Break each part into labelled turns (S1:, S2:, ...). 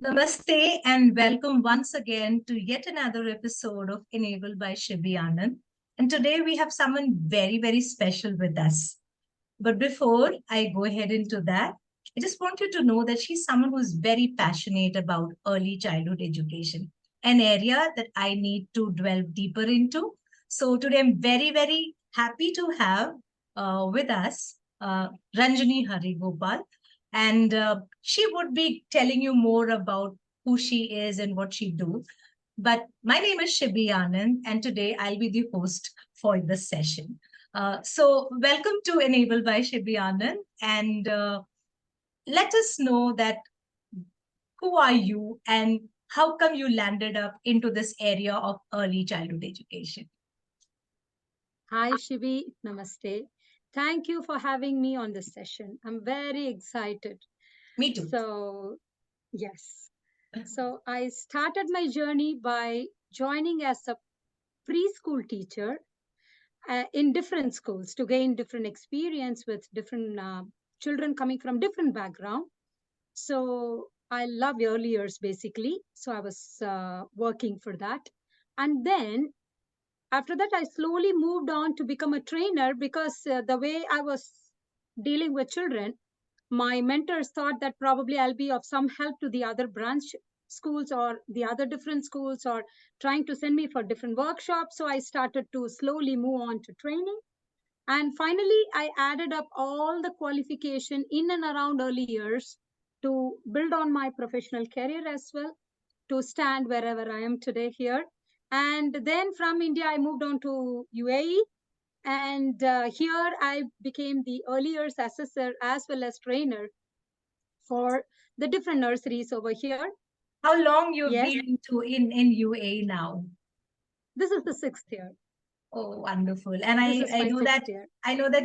S1: Namaste and welcome once again to yet another episode of Enabled by Shibi Anand. And today we have someone very, very special with us. But before I go ahead into that, I just want you to know that she's someone who's very passionate about early childhood education, an area that I need to delve deeper into. So today I'm very, very happy to have with us Ranjani Harigopal. And she would be telling you more about who she is and what she do. But my name is Shibi Anand, and today I'll be the host for this session. So welcome to Enable by Shibi Anand, and let us know that who are you and how come you landed up into this area of early childhood education?
S2: Hi, Shibi. Namaste. Thank you for having me on this session. I'm very excited.
S1: Me too.
S2: Yes. So, I started my journey by joining as a preschool teacher in different schools to gain different experience with different children coming from different background. So, I love early years basically. So, I was working for that. And then after that, I slowly moved on to become a trainer because the way I was dealing with children, my mentors thought that probably I'll be of some help to the other branch schools or the other different schools or trying to send me for different workshops. So I started to slowly move on to training. And finally, I added up all the qualification in and around early years to build on my professional career as well, to stand wherever I am today here. And then from India, I moved on to UAE. And here I became the early years assessor as well as trainer for the different nurseries over here.
S1: How long you've
S2: Yes,
S1: been in UA now?
S2: this is the 6th year.
S1: Oh, wonderful. And
S2: This is
S1: I
S2: my
S1: know that
S2: sixth year.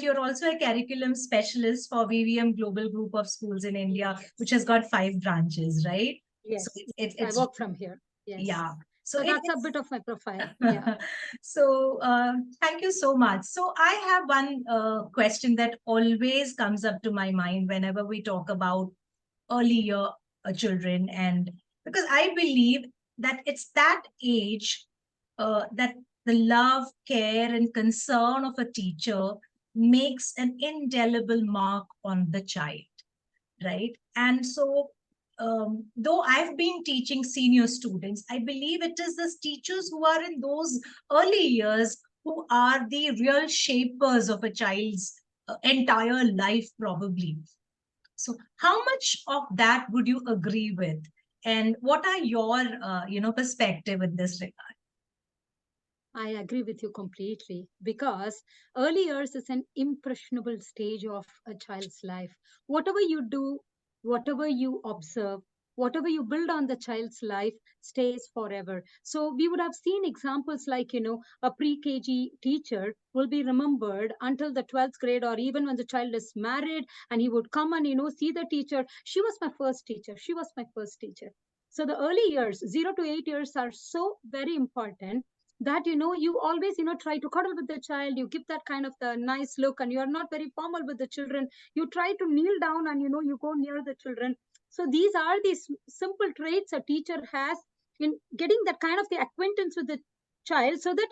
S1: you're also a curriculum specialist for VVM Global Group of Schools in India, which has got 5 branches, right? So
S2: Yes, I
S1: it's
S2: work from here. Yes.
S1: yeah. So
S2: So that's a bit of my profile. Yeah.
S1: so thank you so much. So I have one question that always comes up to my mind whenever we talk about early year children, and because I believe that it's that age that the love, care, and concern of a teacher makes an indelible mark on the child, right? And so, though I've been teaching senior students, I believe it is the teachers who are in those early years who are the real shapers of a child's entire life, probably. So, how much of that would you agree with? And what are your, perspective in this regard?
S2: I agree with you completely because early years is an impressionable stage of a child's life. Whatever you do, whatever you observe, whatever you build on the child's life stays forever. So we would have seen examples like, a pre-KG teacher will be remembered until the 12th grade or even when the child is married and he would come and, see the teacher. She was my first teacher. She was my first teacher. So the early years, 0 to 8 years, are so very important that you always try to cuddle with the child, you give that kind of the nice look, and you're not very formal with the children, you try to kneel down and you go near the children. So these are these simple traits a teacher has in getting that kind of the acquaintance with the child, so that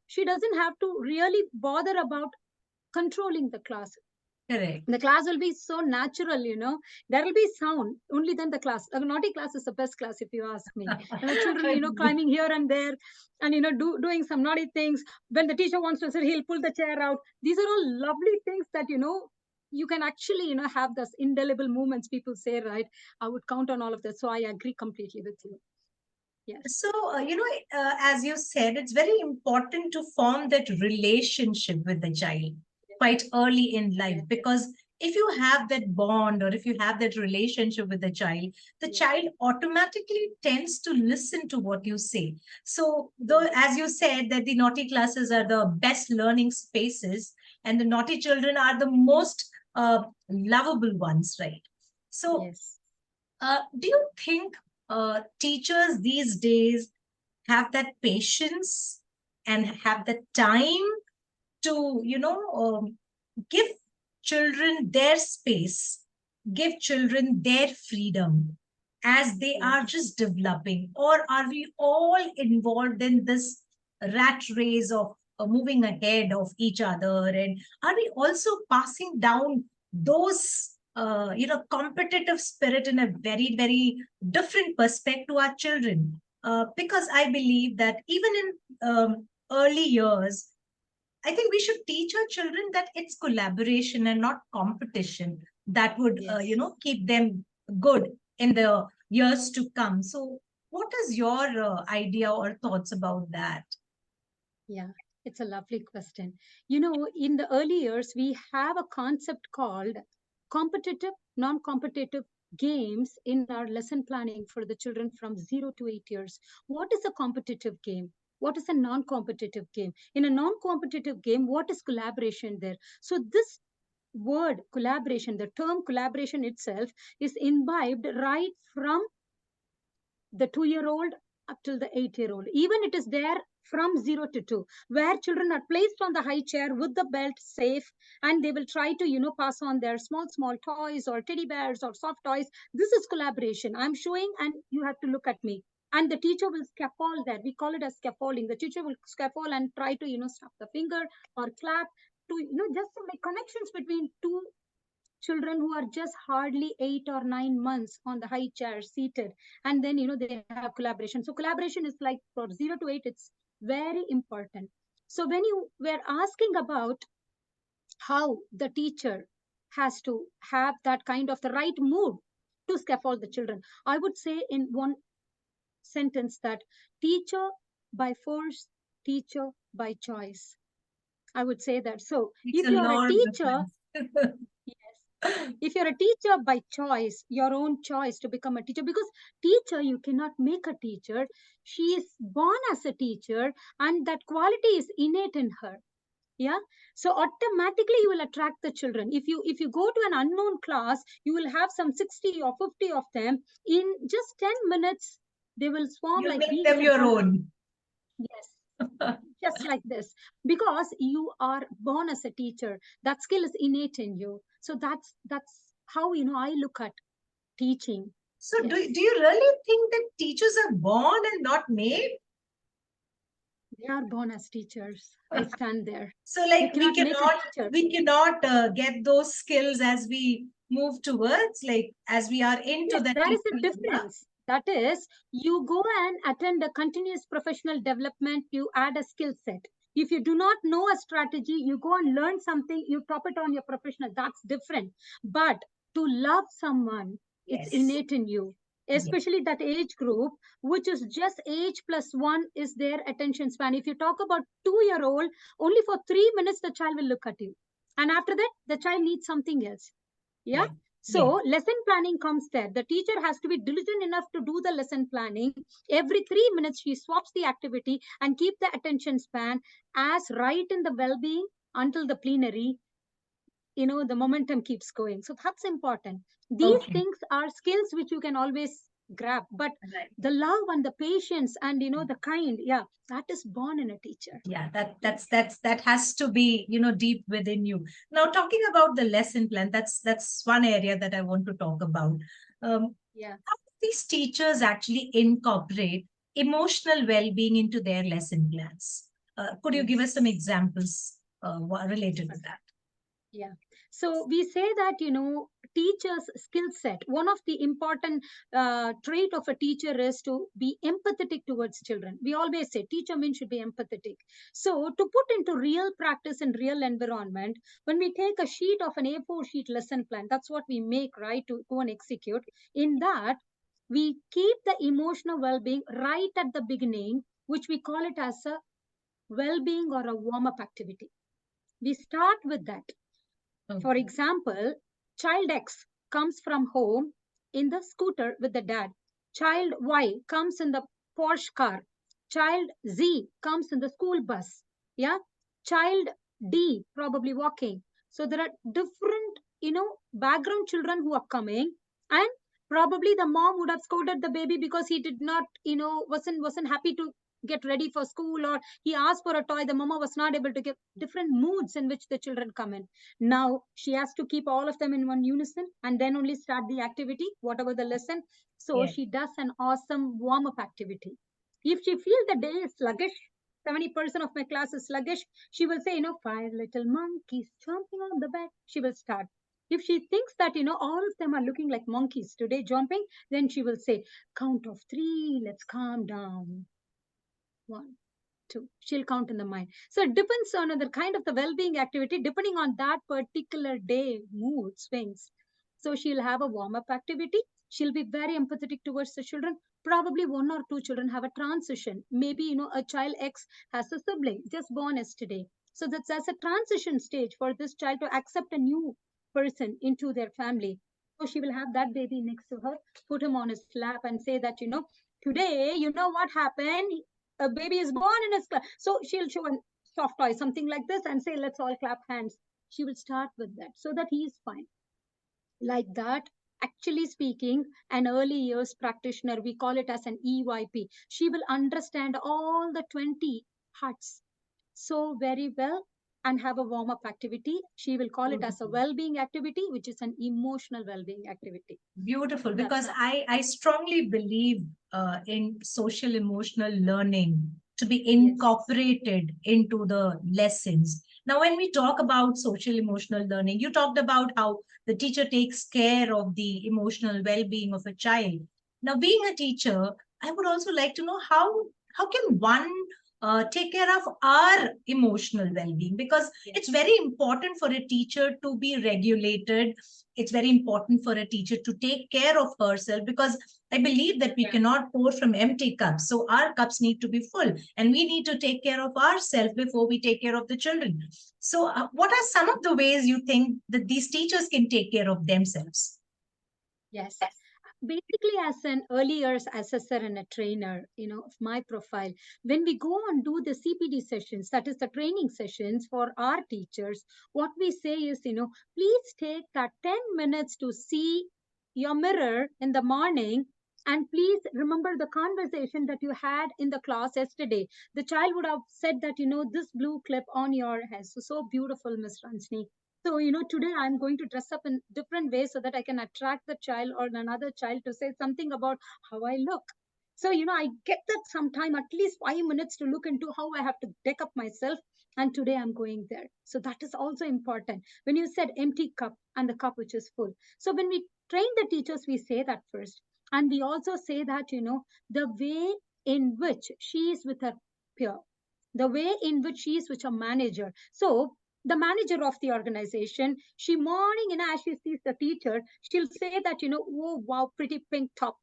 S2: she doesn't have to really bother about controlling the class.
S1: Correct.
S2: The class will be so natural. There will be sound. Only then the class. A naughty class is the best class, if you ask me. And the children, climbing here and there and, doing some naughty things. When the teacher wants to sit, he'll pull the chair out. These are all lovely things that, you can actually, have this indelible moments, people say, right? I would count on all of that. So I agree completely with you. Yes.
S1: So, as you said, it's very important to form that relationship with the child quite early in life,
S2: Yes.
S1: because if you have that bond or if you have that relationship with the
S2: Yes.
S1: child automatically tends to listen to what you say. So, though,
S2: Yes.
S1: as you said, that the naughty classes are the best learning spaces and the naughty children are the most lovable ones, right? So,
S2: Yes.
S1: do you think teachers these days have that patience and have the time to, give children their space, give children their freedom, as they are just developing, or are we all involved in this rat race of moving ahead of each other, and are we also passing down those competitive spirit in a very, very different perspective to our children? Because I believe that even in early years, I think we should teach our children that it's collaboration and not competition that would,
S2: Yes.
S1: keep them good in the years to come. So, what is your idea or thoughts about that?
S2: Yeah, it's a lovely question. You know, in the early years, we have a concept called competitive, non competitive games in our lesson planning for the children from 0 to 8 years. What is a competitive game? What is a non competitive game? In a non competitive game, what is collaboration there? So, this word collaboration, the term collaboration itself, is imbibed right from the 2 year old up till the 8 year old. Even it is there from 0 to 2, where children are placed on the high chair with the belt safe, and they will try to, pass on their small toys or teddy bears or soft toys. This is collaboration. I'm showing, and you have to look at me. And the teacher will scaffold that. We call it as scaffolding. The teacher will scaffold and try to, snap the finger or clap to, just to make connections between two children who are just hardly 8 or 9 months on the high chair seated, and then they have collaboration. So collaboration is like for 0 to 8, it's very important. So when you were asking about how the teacher has to have that kind of the right mood to scaffold the children, I would say in one sentence that teacher by force, teacher by choice. I would say that. So
S1: It's
S2: if
S1: a
S2: you're a
S1: lot of
S2: teacher,
S1: difference.
S2: yes, if you're a teacher by choice, your own choice to become a teacher, because teacher, you cannot make a teacher. She is born as a teacher, and that quality is innate in her. Yeah. So automatically you will attract the children. If you go to an unknown class, you will have some 60 or 50 of them. In just 10 minutes, they will swarm
S1: You
S2: like
S1: make
S2: bees
S1: them
S2: and
S1: your
S2: come.
S1: own.
S2: Yes, just like this, because you are born as a teacher. That skill is innate in you. So that's how I look at teaching.
S1: So,
S2: Yes,
S1: do you really think that teachers are born and not made?
S2: they are born as teachers. I stand there.
S1: So,
S2: You
S1: like,
S2: cannot make a teacher.
S1: we cannot get those skills as we move towards, like, as we are into
S2: Yes,
S1: that
S2: there is a
S1: teaching area.
S2: difference. That is, you go and attend a continuous professional development, you add a skill set. If you do not know a strategy, you go and learn something, you top it on your professional. That's different. But to love someone, it's
S1: Yes.
S2: innate in you,
S1: Yes.
S2: especially that age group, which is just age plus one is their attention span. If you talk about 2 year old, only for 3 minutes, the child will look at you. And after that, the child needs something else. Yeah.
S1: Yes. Yes.
S2: So lesson planning comes there. The teacher has to be diligent enough to do the lesson planning. Every 3 minutes, she swaps the activity and keep the attention span as right in the well-being until the plenary. The momentum keeps going. So that's important. These
S1: Okay.
S2: things are skills which you can always grab, but
S1: Right.
S2: the love and the patience and the kind, yeah, that is born in a teacher.
S1: Yeah,
S2: Yeah.
S1: that has to be, deep within you. Now, talking about the lesson plan, that's one area that I want to talk about.
S2: Yeah.
S1: How do these teachers actually incorporate emotional well-being into their lesson plans? Could you give us some
S2: Yes.
S1: examples related to
S2: Yes.
S1: that?
S2: Yeah. So we say that, teacher's skill set, one of the important trait of a teacher is to be empathetic towards children. We always say teacher means should be empathetic. So to put into real practice in real environment, when we take a sheet of an A4 sheet lesson plan, that's what we make, right, to go and execute. In that, we keep the emotional well-being right at the beginning, which we call it as a well-being or a warm-up activity. We start with that. For
S1: Okay.
S2: example, child X comes from home in the scooter with the dad. Child Y comes in the Porsche car. Child Z comes in the school bus. Yeah. Child D probably walking. So there are different, background children who are coming, and probably the mom would have scolded the baby because he did not, wasn't happy to get ready for school, or he asked for a toy, the mama was not able to give. Different moods in which the children come in. Now she has to keep all of them in one unison and then only start the activity, whatever the lesson. So
S1: Yes.
S2: she does an awesome warm up activity. If she feels the day is sluggish, 70% of my class is sluggish, she will say, 5 little monkeys jumping on the bed. She will start. If she thinks that, all of them are looking like monkeys today jumping, then she will say, count of three, let's calm down. One, two. She'll count in the mind. So it depends on the kind of the well-being activity, depending on that particular day, mood swings. So she'll have a warm-up activity. She'll be very empathetic towards the children. Probably one or two children have a transition. Maybe, a child X has a sibling just born yesterday. So that's as a transition stage for this child to accept a new person into their family. So she will have that baby next to her, put him on his lap and say that, today, what happened? A baby is born in his class. So she'll show a soft toy, something like this, and say, let's all clap hands. She will start with that so that he is fine. Like that, actually speaking, an early years practitioner, we call it as an EYP. She will understand all the 20 hearts so very well and have a warm up activity. She will call it as a
S1: Beautiful.
S2: well being activity, which is an emotional well being activity.
S1: Beautiful,
S2: That's
S1: because
S2: how.
S1: I strongly believe in social emotional learning to be
S2: Yes.
S1: incorporated into the lessons. Now, when we talk about social emotional learning, you talked about how the teacher takes care of the emotional well-being of a child. Now, being a teacher, I would also like to know how can one take care of our emotional well-being, because
S2: Yes.
S1: it's very important for a teacher to be regulated. It's very important for a teacher to take care of herself, because I believe that we cannot pour from empty cups. So our cups need to be full, and we need to take care of ourselves before we take care of the children. So what are some of the ways you think that these teachers can take care of themselves?
S2: Yes. Basically, as an early years assessor and a trainer, of my profile, when we go and do the CPD sessions, that is the training sessions for our teachers, what we say is, please take that 10 minutes to see your mirror in the morning, and please remember the conversation that you had in the class yesterday. The child would have said that, this blue clip on your head. So beautiful, Miss Ranjani. So, today I'm going to dress up in different ways so that I can attract the child or another child to say something about how I look. So, I get that sometime, at least 5 minutes to look into how I have to deck up myself. And today I'm going there. So that is also important. When you said empty cup and the cup which is full. So when we train the teachers, we say that first. And we also say that, the way in which she is with her peer, the way in which she is with her manager. So the manager of the organization, she morning, as she sees the teacher, she'll say that, oh, wow, pretty pink top.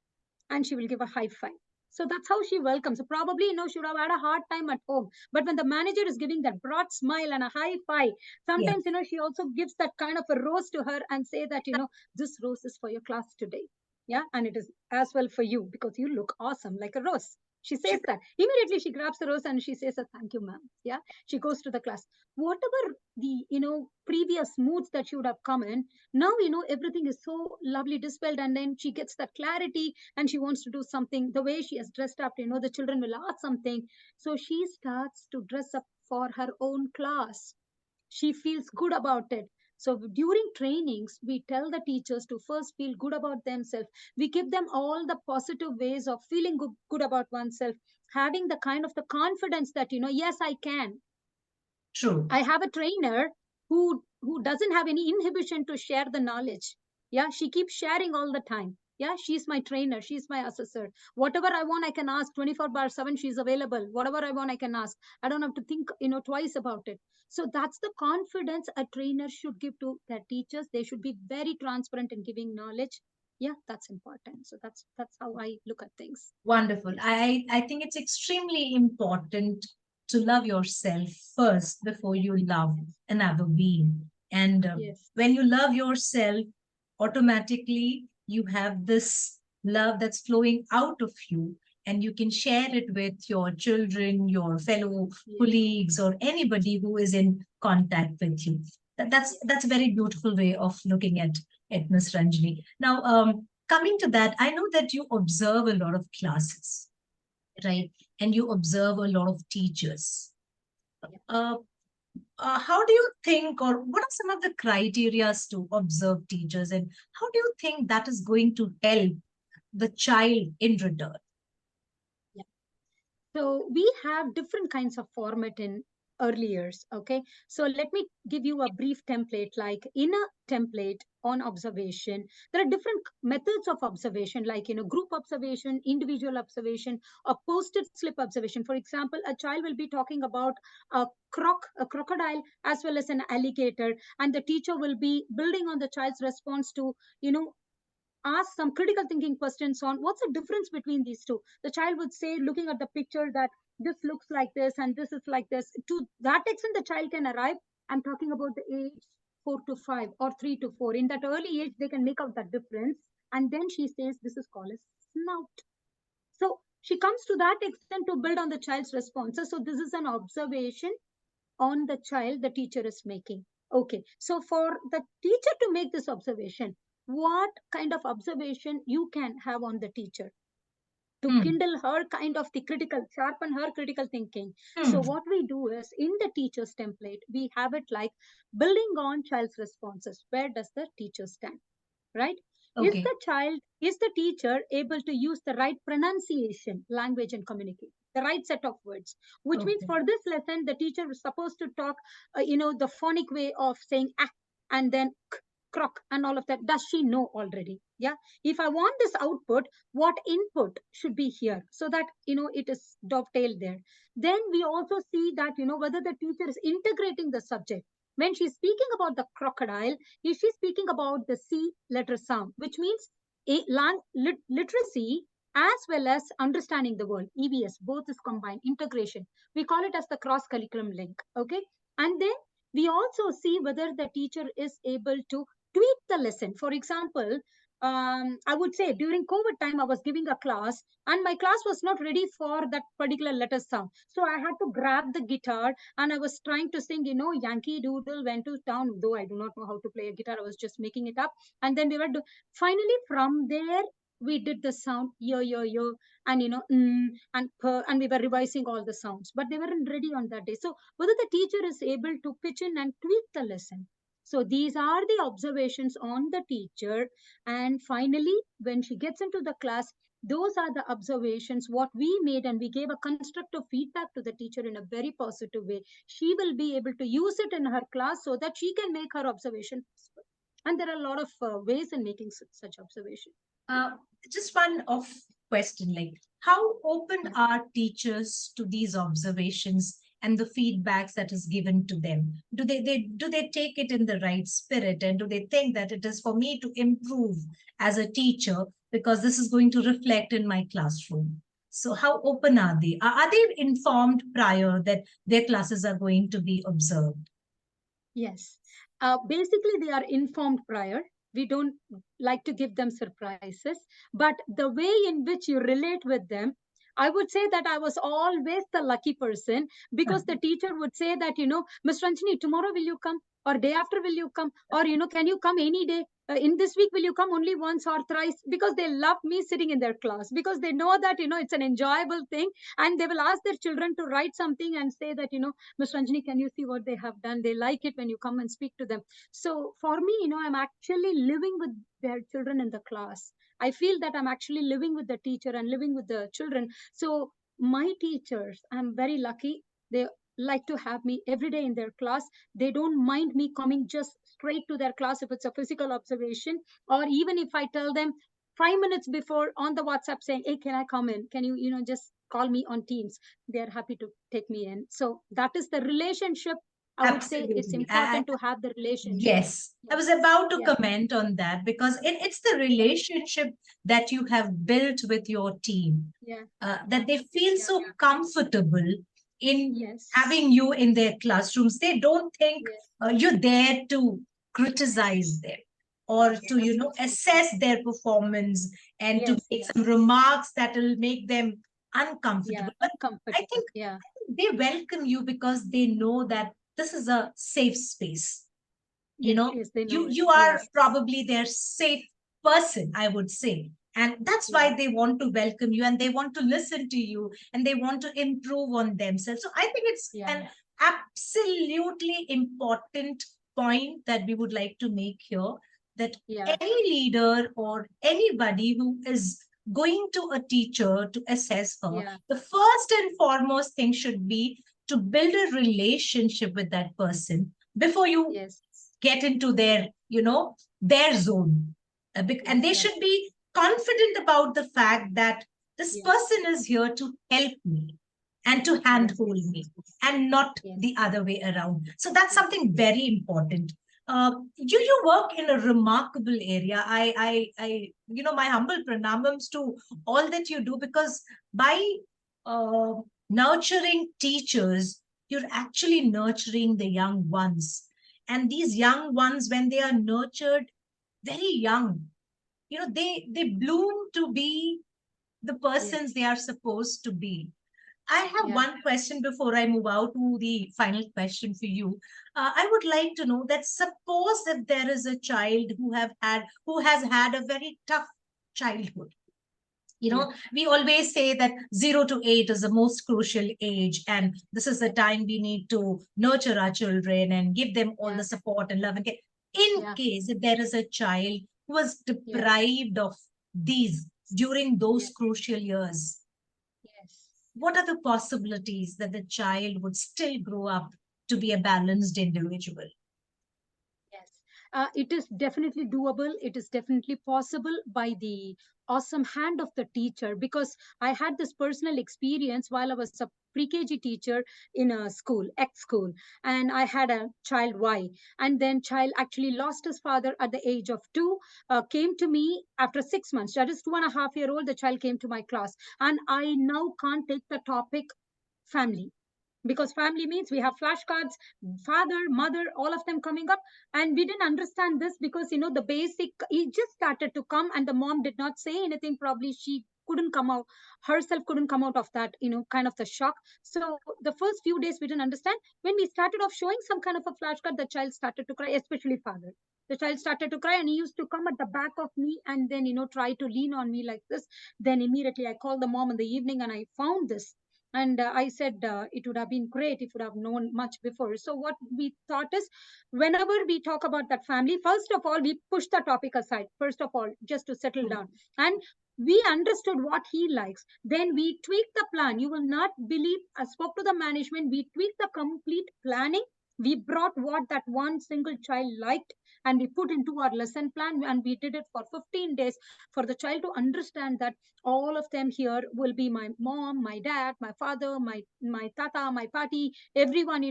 S2: And she will give a high five. So that's how she welcomes. So probably, she would have had a hard time at home. But when the manager is giving that broad smile and a high five,
S1: Yes.
S2: sometimes, she also gives that kind of a rose to her and say that, this rose is for your class today. Yeah. And it is as well for you because you look awesome like a rose. She says that. Immediately she grabs the rose and she says, thank you, ma'am. Yeah. She goes to the class. Whatever the, previous moods that she would have come in, now, everything is so lovely dispelled, and then she gets that clarity and she wants to do something. The way she has dressed up, the children will ask something. So she starts to dress up for her own class. She feels good about it. So during trainings, we tell the teachers to first feel good about themselves. We give them all the positive ways of feeling good about oneself, having the kind of the confidence that, yes, I can.
S1: True.
S2: I have a trainer who doesn't have any inhibition to share the knowledge. Yeah, she keeps sharing all the time. Yeah, she's my trainer, she's my assessor. Whatever I want, I can ask 24/7. She's available. Whatever I want, I can ask. I don't have to think, twice about it. So that's the confidence a trainer should give to their teachers. They should be very transparent in giving knowledge. Yeah, that's important. So that's how I look at things.
S1: Wonderful.
S2: Yes.
S1: I think it's extremely important to love yourself first before you love another being. And
S2: Yes.
S1: when you love yourself, automatically you have this love that's flowing out of you, and you can share it with your children, your fellow
S2: Yes.
S1: colleagues, or anybody who is in contact with you. That's a very beautiful way of looking at Miss Ranjani. Now, coming to that, I know that you observe a lot of classes. right? And you observe a lot of teachers. Uh, how do you think, or what are some of the criteria to observe teachers, and how do you think that is going to help the child in return?
S2: Yeah. So we have different kinds of format in early years. Okay. So let me give you a brief template. Like in a template on observation, there are different methods of observation, like group observation, individual observation, or posted slip observation. For example, a child will be talking about a crocodile as well as an alligator, and the teacher will be building on the child's response to ask some critical thinking questions on what's the difference between these two. The child would say, looking at the picture, that this looks like this and this is like this. To that extent, the child can arrive. I'm talking about the age 4 to 5 or 3 to 4. In that early age, they can make out that difference. And then she says, this is called a snout. So she comes to that extent to build on the child's responses. So this is an observation on the child the teacher is making. Okay, so for the teacher to make this observation, what kind of observation you can have on the teacher to
S1: Hmm.
S2: kindle her kind of the critical, sharpen her critical thinking.
S1: Hmm.
S2: So what we do is in the teacher's template, we have it like building on child's responses. Where does the teacher stand? Right?
S1: Okay.
S2: Is the teacher able to use the right pronunciation, language, and communicate the right set of words? Which means
S1: Okay.
S2: for this lesson, the teacher is supposed to talk, the phonic way of saying ah and then k, croc and all of that. Does she know already? Yeah. If I want this output, what input should be here so that it is dovetailed there. Then we also see that whether the teacher is integrating the subject. When she's speaking about the crocodile, is she speaking about the C letter sound, which means literacy as well as understanding the world, EVS, both is combined, integration. We call it as the cross curriculum link. Okay. And then we also see whether the teacher is able to tweak the lesson. For example, I would say during COVID time, I was giving a class and my class was not ready for that particular letter sound. So I had to grab the guitar and I was trying to sing, Yankee Doodle went to town, though I do not know how to play a guitar. I was just making it up. And then finally from there, we did the sound yo, and and and we were revising all the sounds, but they weren't ready on that day. So whether the teacher is able to pitch in and tweak the lesson. So these are the observations on the teacher. And finally, when she gets into the class, those are the observations what we made, and we gave a constructive feedback to the teacher in a very positive way. She will be able to use it in her class so that she can make her observation possible. And there are a lot of ways in making such observation.
S1: Uh, just one off question, like how open
S2: Yeah.
S1: are teachers to these observations and the feedbacks that is given to them? Do they take it in the right spirit, and do they think that it is for me to improve as a teacher because this is going to reflect in my classroom? So how open are they? Are they informed prior that their classes are going to be observed?
S2: Yes. Basically, they are informed prior. We don't like to give them surprises, but the way in which you relate with them, I would say that I was always the lucky person, because the teacher would say that, Miss Ranjani, tomorrow will you come? Or day after will you come? Or, can you come any day? In this week, will you come only once or thrice? Because they love me sitting in their class, because they know that, it's an enjoyable thing. And they will ask their children to write something and say that, Miss Ranjani, can you see what they have done? They like it when you come and speak to them. So for me, I'm actually living with their children in the class. I feel that I'm actually living with the teacher and living with the children. So my teachers, I'm very lucky. They like to have me every day in their class. They don't mind me coming just straight to their class if it's a physical observation, or even if I tell them 5 minutes before on the WhatsApp saying, hey, can I come in? Can you, just call me on Teams? They're happy to take me in. So that is the relationship. I would say it's
S1: Absolutely.
S2: important to have the relationship.
S1: Yes, I
S2: Yes.
S1: was about to
S2: Yeah.
S1: comment on that because it's the
S2: Yeah.
S1: relationship that you have built with your team,
S2: Yeah.
S1: that they feel
S2: Yeah.
S1: so comfortable in
S2: Yes.
S1: having you in their classrooms. They don't think
S2: Yes.
S1: you're there to criticize them or
S2: Yes.
S1: to, assess their performance and to
S2: Yes.
S1: make some
S2: Yes.
S1: remarks that will make them
S2: Yeah.
S1: uncomfortable. But I
S2: Uncomfortable.
S1: think
S2: Yeah.
S1: they welcome you because they know that this is a safe space. you
S2: Yes.
S1: know
S2: Yes. They
S1: you
S2: know it.
S1: you are
S2: Yes.
S1: probably their safe person, I would say. And that's why they want to welcome you and they want to listen to you and they want to improve on themselves. So I think it's an absolutely important point that we would like to make here, that any leader or anybody who is going to a teacher to assess her, the first and foremost thing should be to build a relationship with that person before you get into their, their zone. And they should be confident about the fact that this person is here to help me and to handhold me and not the other way around. So that's something very important. You work in a remarkable area. My humble pranamams to all that you do, because by uh, nurturing teachers, you're actually nurturing the young ones. And these young ones, when they are nurtured very young, they bloom to be the persons they are supposed to be. I have one question before I move out to the final question for you. I would like to know that suppose if there is a child who has had a very tough childhood. We always say that 0 to 8 is the most crucial age, and this is the time we need to nurture our children and give them all the support and love and care. In case if there is a child who was deprived of these during those crucial years, what are the possibilities that the child would still grow up to be a balanced individual?
S2: It is definitely doable. It is definitely possible by the awesome hand of the teacher, because I had this personal experience while I was a pre-KG teacher in a school, X school, and I had a child Y, and then child actually lost his father at the age of 2, came to me after 6 months. That is 2.5-year old. The child came to my class, and I now can't take the topic family, because family means we have flashcards, father, mother, all of them coming up, and we didn't understand this because the basic, it just started to come, and the mom did not say anything. Probably she couldn't come out herself, couldn't come out of that kind of the shock. So the first few days we didn't understand. When we started off showing some kind of a flashcard, the child started to cry, especially father. The child started to cry, and he used to come at the back of me and then try to lean on me like this. Then immediately I called the mom in the evening and I found this, and I said it would have been great if would have known much before. So what we thought is, whenever we talk about that family, first of all, we push the topic aside, first of all, just to settle down. And we understood what he likes. Then we tweaked the plan. You will not believe, I spoke to the management. We tweaked the complete planning. We brought what that one single child liked, and we put into our lesson plan, and we did it for 15 days for the child to understand that all of them here will be my mom, my dad, my father, my tata, my party, everyone.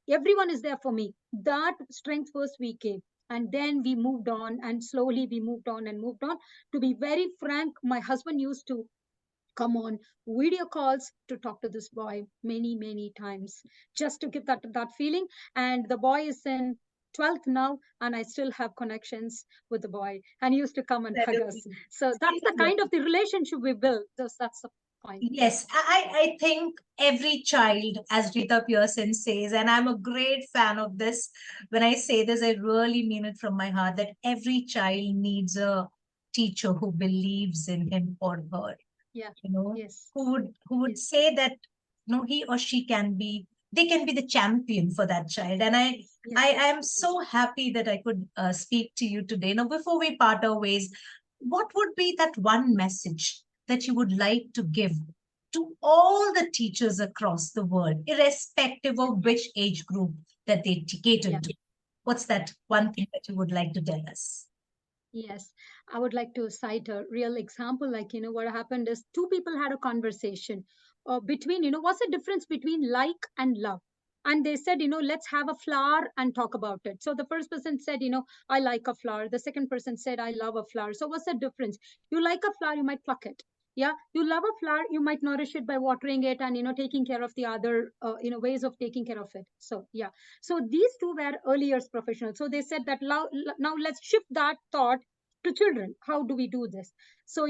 S2: Everyone is there for me. That strength first we gave, and then we moved on, and slowly we moved on and moved on. To be very frank, my husband used to come on video calls to talk to this boy many times, just to give that feeling. And the boy is in 12th now, and I still have connections with the boy, and he used to come and hug us. So that's the kind of the relationship we built. That's the point.
S1: Yes, I think every child, as Rita Pearson says, and I'm a great fan of this. When I say this, I really mean it from my heart, that every child needs a teacher who believes in him or her.
S2: Yes.
S1: Who would say that he or she they can be the champion for that child. And I am so happy that I could speak to you today. Now, before we part our ways, what would be that one message that you would like to give to all the teachers across the world, irrespective of which age group that they cater to? What's that one thing that you would like to tell us?
S2: Yes, I would like to cite a real example. Like, what happened is two people had a conversation between, what's the difference between like and love? And they said, let's have a flower and talk about it. So the first person said, I like a flower. The second person said, I love a flower. So what's the difference? You like a flower, you might pluck it. Yeah, you love a flower, you might nourish it by watering it and taking care of the other ways of taking care of it. So yeah, so these two were early years professionals. So they said that now let's shift that thought to children. How do we do this? So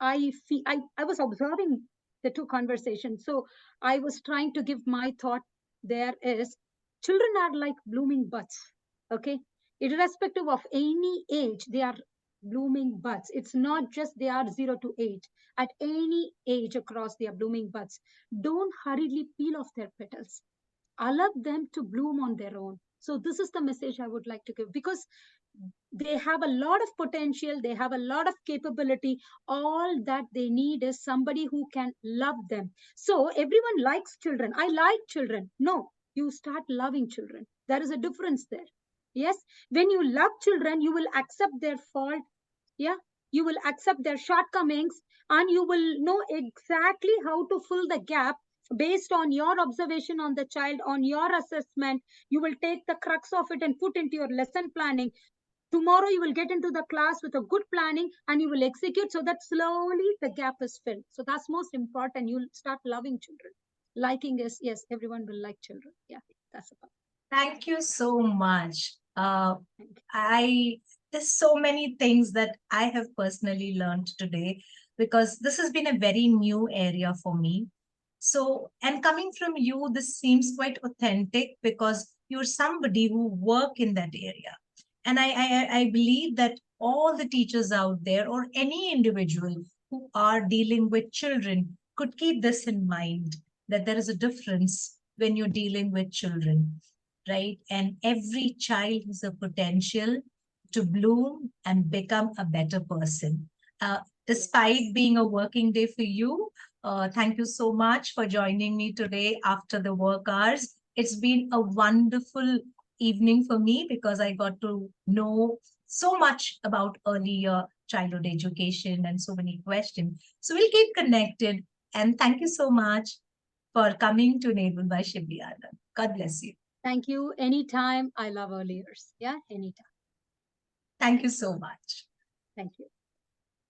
S2: I was observing the two conversations. So I was trying to give my thought. There is, children are like blooming buds. Okay, irrespective of any age, they are blooming buds. It's not just they are 0 to 8. At any age across, they are blooming buds. Don't hurriedly peel off their petals. Allow them to bloom on their own. So this is the message I would like to give, because they have a lot of potential, they have a lot of capability. All that they need is somebody who can love them. So everyone likes children. I like children. No, you start loving children. There is a difference there. Yes, when you love children, you will accept their fault. Yeah, you will accept their shortcomings, and you will know exactly how to fill the gap based on your observation on the child, on your assessment. You will take the crux of it and put into your lesson planning. Tomorrow you will get into the class with a good planning, and you will execute, so that slowly the gap is filled. So that's most important. You'll start loving children. Liking is, yes, everyone will like children. Yeah, that's about.
S1: Thank you so much.
S2: Thank you.
S1: I There's so many things that I have personally learned today, because this has been a very new area for me. So, and coming from you, this seems quite authentic because you're somebody who work in that area. And I believe that all the teachers out there, or any individual who are dealing with children, could keep this in mind, that there is a difference when you're dealing with children, right? And every child has a potential to bloom and become a better person. Despite being a working day for you, thank you so much for joining me today after the work hours. It's been a wonderful evening for me because I got to know so much about earlier childhood education and so many questions. So we'll keep connected. And thank you so much for coming to Enable by Shibi Anand. God bless you.
S2: Thank you. Anytime. I love early years. Yeah, anytime.
S1: Thank you so much.
S2: Thank you.